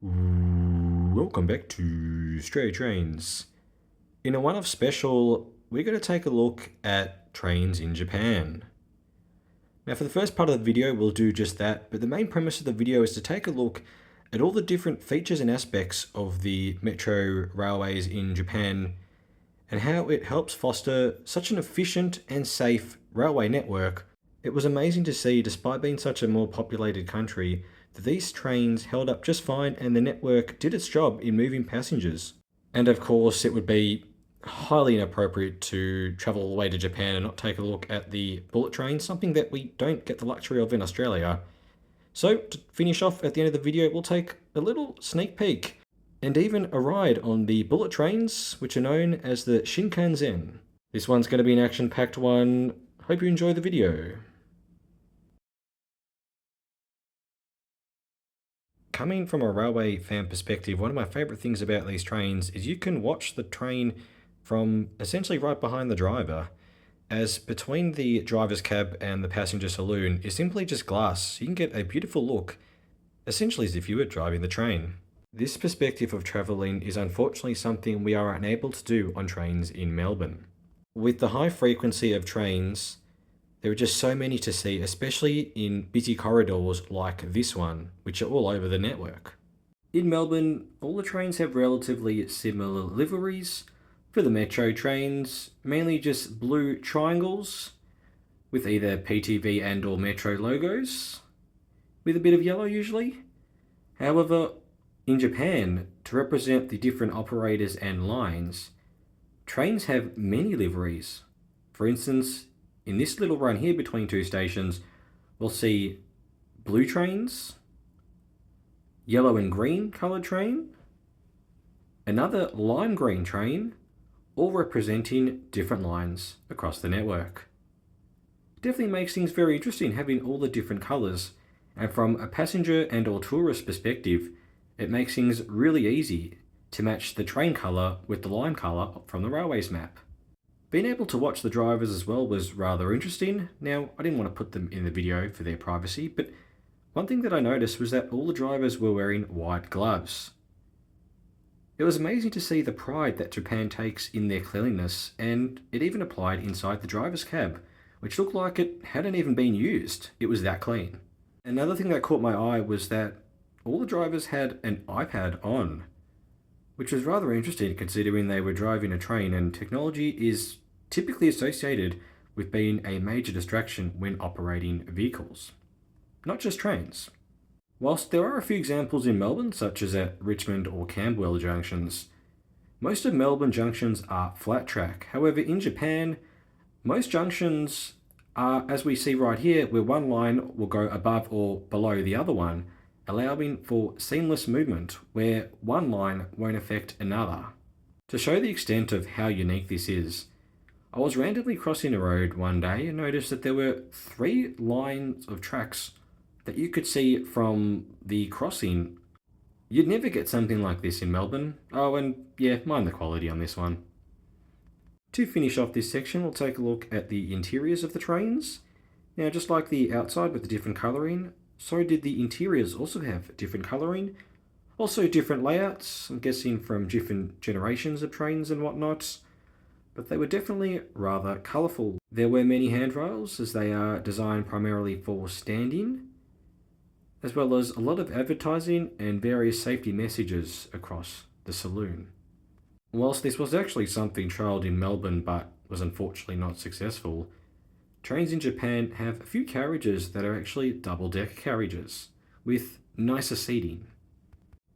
Welcome back to Australia Trains. In a one-off special, we're going to take a look at trains in Japan. Now for the first part of the video, we'll do just that, but the main premise of the video is to take a look at all the different features and aspects of the metro railways in Japan and how it helps foster such an efficient and safe railway network. It was amazing to see, despite being such a more populated country, that these trains held up just fine and the network did its job in moving passengers. And of course, it would be highly inappropriate to travel all the way to Japan and not take a look at the bullet train, something that we don't get the luxury of in Australia. So, to finish off at the end of the video, we'll take a little sneak peek and even a ride on the bullet trains, which are known as the Shinkansen. This one's going to be an action-packed one. Hope you enjoy the video. Coming from a railway fan perspective, one of my favourite things about these trains is you can watch the train from essentially right behind the driver, as between the driver's cab and the passenger saloon is simply just glass. You can get a beautiful look, essentially as if you were driving the train. This perspective of travelling is unfortunately something we are unable to do on trains in Melbourne. With the high frequency of trains, there are just so many to see, especially in busy corridors like this one, which are all over the network. In Melbourne, all the trains have relatively similar liveries. For the metro trains, mainly just blue triangles with either PTV and or metro logos, with a bit of yellow usually. However, in Japan, to represent the different operators and lines, trains have many liveries. For instance, in this little run here between two stations, we'll see blue trains, yellow and green coloured train, another lime green train, all representing different lines across the network. Definitely makes things very interesting having all the different colours, and from a passenger and or tourist perspective, it makes things really easy to match the train colour with the lime colour from the railway's map. Being able to watch the drivers as well was rather interesting. Now, I didn't want to put them in the video for their privacy, but one thing that I noticed was that all the drivers were wearing white gloves. It was amazing to see the pride that Japan takes in their cleanliness, and it even applied inside the driver's cab, which looked like it hadn't even been used. It was that clean. Another thing that caught my eye was that all the drivers had an iPad on, which was rather interesting considering they were driving a train and technology is typically associated with being a major distraction when operating vehicles, not just trains. Whilst there are a few examples in Melbourne, such as at Richmond or Camberwell junctions, most of Melbourne junctions are flat track. However, in Japan, most junctions are, as we see right here, where one line will go above or below the other one, allowing for seamless movement where one line won't affect another. To show the extent of how unique this is, I was randomly crossing a road one day and noticed that there were 3 lines of tracks that you could see from the crossing. You'd never get something like this in Melbourne. Oh, and yeah, mind the quality on this one. To finish off this section, we'll take a look at the interiors of the trains. Now, just like the outside with the different colouring, so did the interiors also have different colouring, also different layouts, I'm guessing from different generations of trains and whatnot, but they were definitely rather colourful. There were many handrails as they are designed primarily for standing, as well as a lot of advertising and various safety messages across the saloon. Whilst this was actually something trialled in Melbourne but was unfortunately not successful, trains in Japan have a few carriages that are actually double-decker carriages, with nicer seating.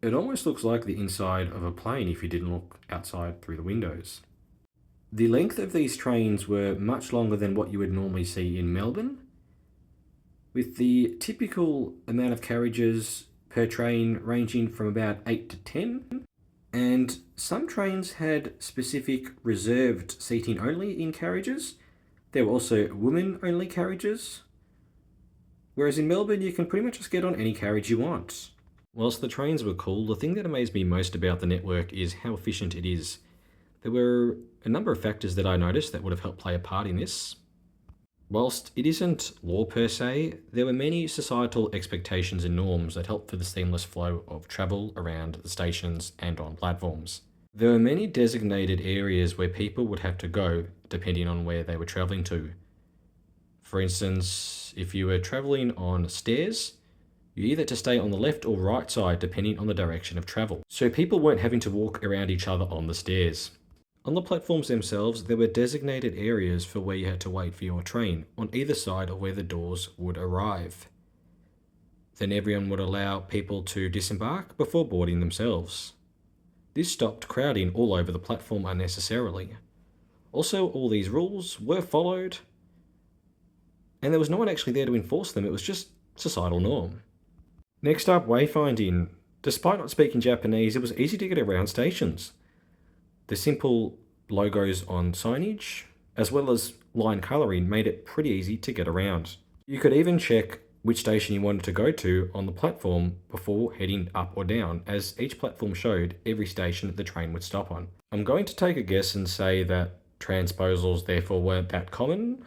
It almost looks like the inside of a plane if you didn't look outside through the windows. The length of these trains were much longer than what you would normally see in Melbourne, with the typical amount of carriages per train ranging from about 8 to 10, and some trains had specific reserved seating only in carriages. There were also women-only carriages, whereas in Melbourne you can pretty much just get on any carriage you want. Whilst the trains were cool, the thing that amazed me most about the network is how efficient it is. There were a number of factors that I noticed that would have helped play a part in this. Whilst it isn't law per se, there were many societal expectations and norms that helped for the seamless flow of travel around the stations and on platforms. There were many designated areas where people would have to go depending on where they were travelling to. For instance, if you were travelling on stairs, you either had to stay on the left or right side depending on the direction of travel. So people weren't having to walk around each other on the stairs. On the platforms themselves, there were designated areas for where you had to wait for your train, on either side of where the doors would arrive. Then everyone would allow people to disembark before boarding themselves. This stopped crowding all over the platform unnecessarily. Also, all these rules were followed, and there was no one actually there to enforce them, it was just societal norm. Next up, wayfinding. Despite not speaking Japanese, it was easy to get around stations. The simple logos on signage, as well as line colouring, made it pretty easy to get around. You could even check which station you wanted to go to on the platform before heading up or down, as each platform showed every station the train would stop on. I'm going to take a guess and say that transposals therefore weren't that common,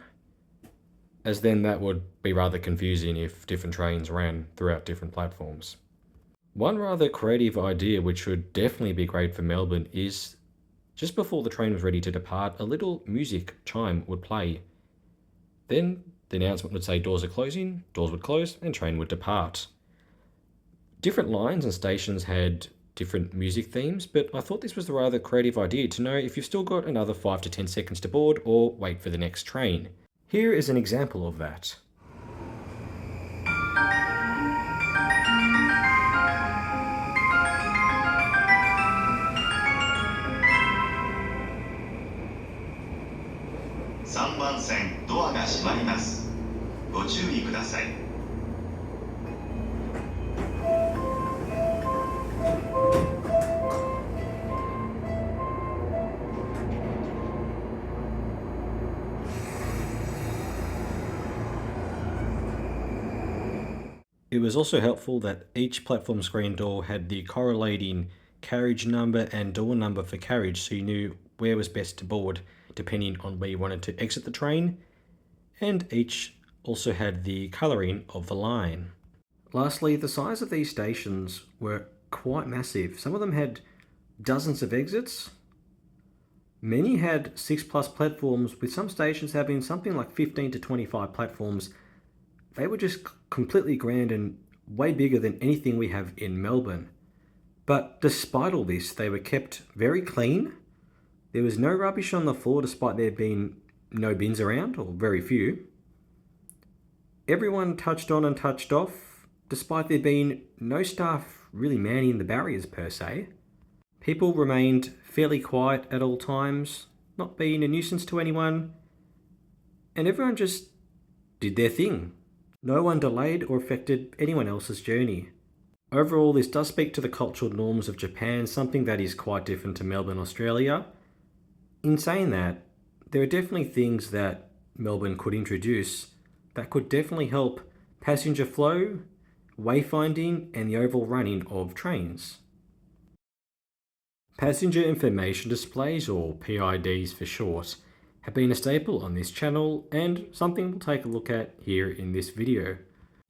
as then that would be rather confusing if different trains ran throughout different platforms. One rather creative idea which would definitely be great for Melbourne is just before the train was ready to depart, a little music chime would play. Then the announcement would say doors are closing, doors would close, and train would depart. Different lines and stations had different music themes, but I thought this was a rather creative idea to know if you've still got another 5 to 10 seconds to board or wait for the next train. Here is an example of that. 3番線ドアが閉まります。ご注意ください。It was also helpful that each platform screen door had the correlating carriage number and door number for carriage, so you knew where was best to board depending on where you wanted to exit the train, and each also had the colouring of the line. Lastly, the size of these stations were quite massive. Some of them had dozens of exits. Many had 6+ platforms, with some stations having something like 15 to 25 platforms. They were just completely grand and way bigger than anything we have in Melbourne. But despite all this, they were kept very clean. There was no rubbish on the floor despite there being no bins around, or very few. Everyone touched on and touched off, despite there being no staff really manning the barriers per se. People remained fairly quiet at all times, not being a nuisance to anyone, and everyone just did their thing. No one delayed or affected anyone else's journey. Overall, this does speak to the cultural norms of Japan, something that is quite different to Melbourne, Australia. In saying that, there are definitely things that Melbourne could introduce that could definitely help passenger flow, wayfinding, and the overall running of trains. Passenger information displays, or PIDs for short, have been a staple on this channel and something we'll take a look at here in this video.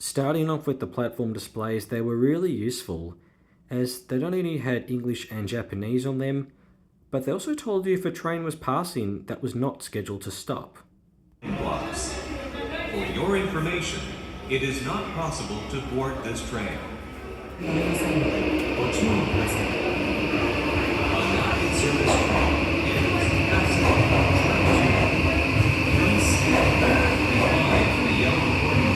Starting off with the platform displays, they were really useful as they not only had English and Japanese on them, but they also told you if a train was passing that was not scheduled to stop. Blocks. For your information, it is not possible to board this train. United Service train is passing. Please stand back behind the yellow boarding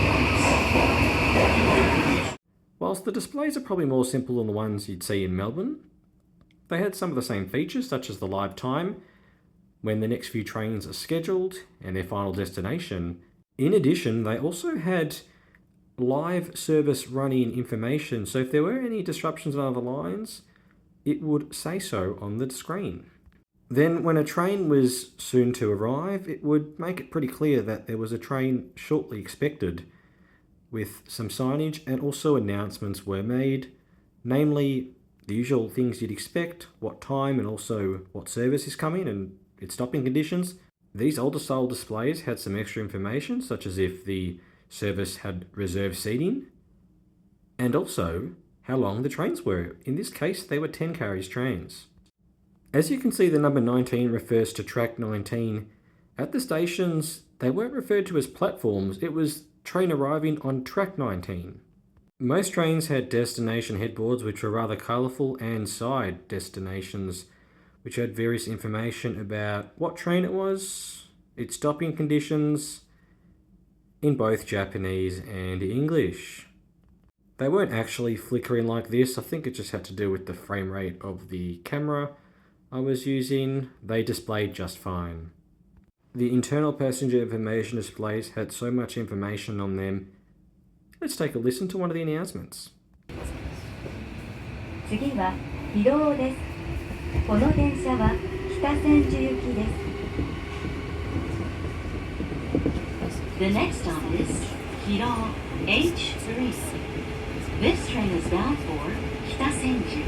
blocks. Whilst the displays are probably more simple than the ones you'd see in Melbourne, they had some of the same features, such as the live time, when the next few trains are scheduled, and their final destination. In addition, they also had live service running information, so if there were any disruptions on other lines, it would say so on the screen. Then when a train was soon to arrive, it would make it pretty clear that there was a train shortly expected, with some signage, and also announcements were made, namely the usual things you'd expect, what time and also what service is coming and its stopping conditions. These older style displays had some extra information, such as if the service had reserved seating, and also how long the trains were. In this case, they were 10 carriage trains. As you can see, the number 19 refers to track 19. At the stations, they weren't referred to as platforms, it was train arriving on track 19. Most trains had destination headboards which were rather colourful, and side destinations which had various information about what train it was, its stopping conditions, in both Japanese and English. They weren't actually flickering like this. I think it just had to do with the frame rate of the camera I was using. They displayed just fine. The internal passenger information displays had so much information on them. Let's take a listen to one of the announcements. 次は広尾です。この電車は北千住行きです。The next stop is Hirao H3. This train is bound for Kitasenju.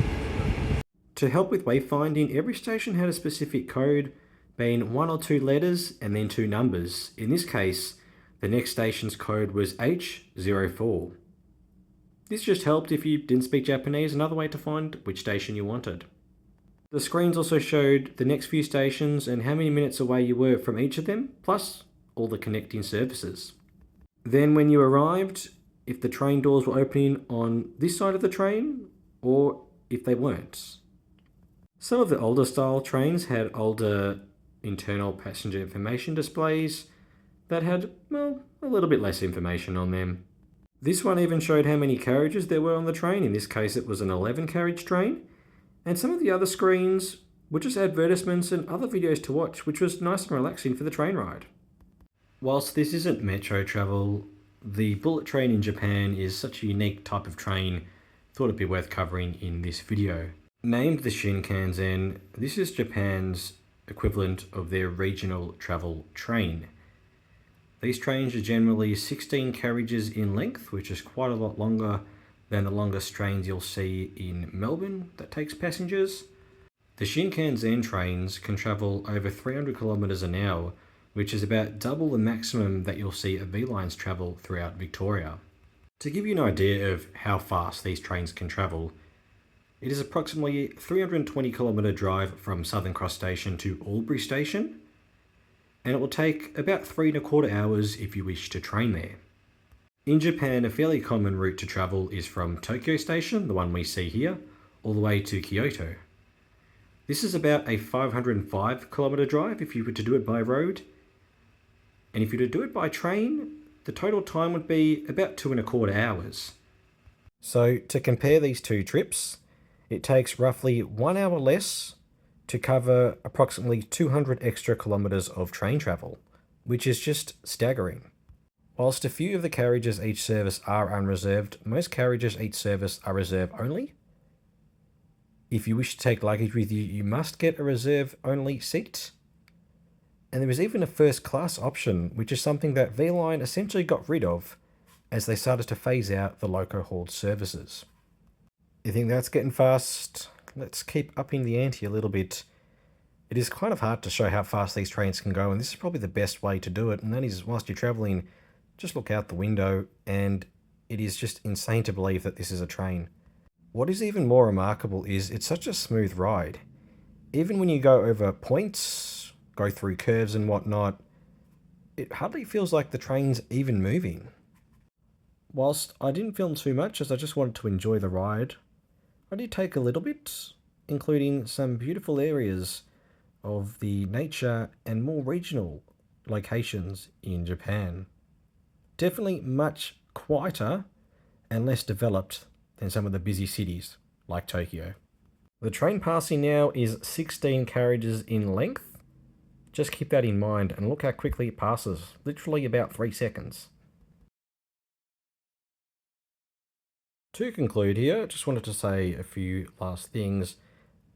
To help with wayfinding, every station had a specific code, being 1 or 2 letters and then 2 numbers. In this case, the next station's code was H04. This just helped if you didn't speak Japanese, another way to find which station you wanted. The screens also showed the next few stations and how many minutes away you were from each of them, plus all the connecting services. Then when you arrived, if the train doors were opening on this side of the train, or if they weren't. Some of the older style trains had older internal passenger information displays that had, well, a little bit less information on them. This one even showed how many carriages there were on the train. In this case, it was an 11 carriage train. And some of the other screens were just advertisements and other videos to watch, which was nice and relaxing for the train ride. Whilst this isn't metro travel, the bullet train in Japan is such a unique type of train, thought it'd be worth covering in this video. Named the Shinkansen, this is Japan's equivalent of their regional travel train. These trains are generally 16 carriages in length, which is quite a lot longer than the longest trains you'll see in Melbourne that takes passengers. The Shinkansen trains can travel over 300 kilometres an hour, which is about double the maximum that you'll see V lines travel throughout Victoria. To give you an idea of how fast these trains can travel, it is approximately 320 kilometre drive from Southern Cross Station to Albury Station, and it will take about 3¼ hours if you wish to train there. In Japan, a fairly common route to travel is from Tokyo Station, the one we see here, all the way to Kyoto. This is about a 505 kilometre drive if you were to do it by road, and if you were to do it by train, the total time would be about 2¼ hours. So to compare these two trips, it takes roughly 1 hour less to cover approximately 200 extra kilometres of train travel, which is just staggering. Whilst a few of the carriages each service are unreserved, most carriages each service are reserve only. If you wish to take luggage with you, you must get a reserve only seat. And there is even a first class option, which is something that V-Line essentially got rid of as they started to phase out the loco hauled services. You think that's getting fast? Let's keep upping the ante a little bit. It is kind of hard to show how fast these trains can go, and this is probably the best way to do it, and that is whilst you're travelling, just look out the window, and it is just insane to believe that this is a train. What is even more remarkable is it's such a smooth ride. Even when you go over points, go through curves and whatnot, it hardly feels like the train's even moving. Whilst I didn't film too much as I just wanted to enjoy the ride, I did take a little bit, including some beautiful areas of the nature and more regional locations in Japan. Definitely much quieter and less developed than some of the busy cities like Tokyo. The train passing now is 16 carriages in length. Just keep that in mind and look how quickly it passes, literally about 3 seconds. To conclude here, I just wanted to say a few last things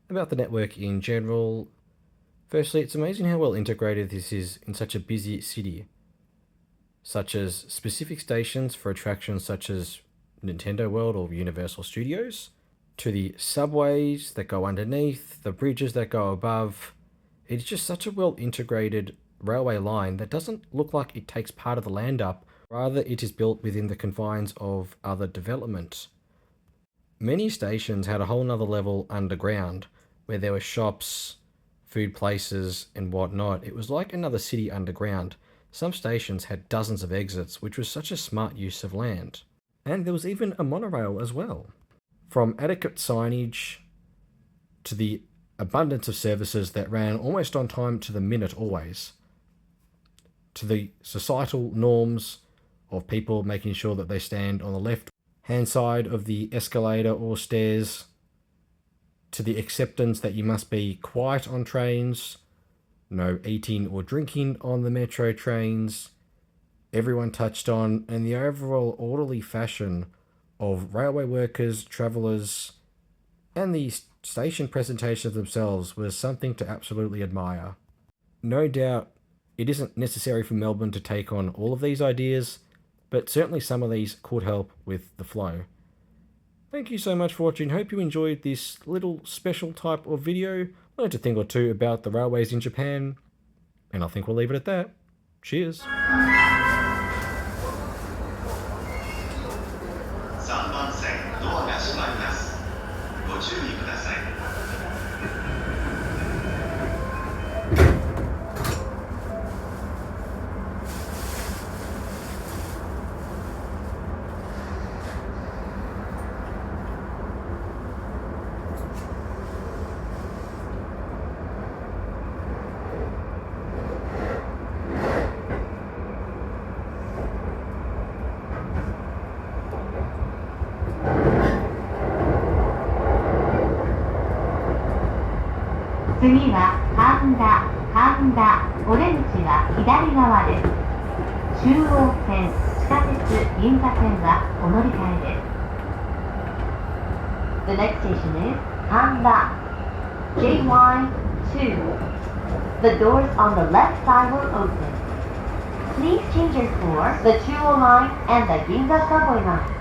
about the network in general. Firstly, it's amazing how well integrated this is in such a busy city, such as specific stations for attractions such as Nintendo World or Universal Studios, to the subways that go underneath, the bridges that go above. It's just such a well integrated railway line that doesn't look like it takes part of the land up, rather it is built within the confines of other development. Many stations had a whole nother level underground where there were shops, food places, and whatnot. It was like another city underground. Some stations had dozens of exits, which was such a smart use of land. And there was even a monorail as well. From adequate signage to the abundance of services that ran almost on time to the minute always, to the societal norms of people making sure that they stand on the left hand side of the escalator or stairs, to the acceptance that you must be quiet on trains, no eating or drinking on the metro trains, everyone touched on, and the overall orderly fashion of railway workers, travellers, and the station presentations themselves was something to absolutely admire. No doubt it isn't necessary for Melbourne to take on all of these ideas, but certainly some of these could help with the flow. Thank you so much for watching. Hope you enjoyed this little special type of video. Learned a thing or two about the railways in Japan, and I think we'll leave it at that. Cheers. 3番線ドアが閉まります。ご注意ください。次は神田お出口は左側です。中央線、地下鉄、銀座線はお乗り換えです。The next station is Handa, JY2. The doors on the left side will open. Please change your for the Chuo line and the Ginza subway line.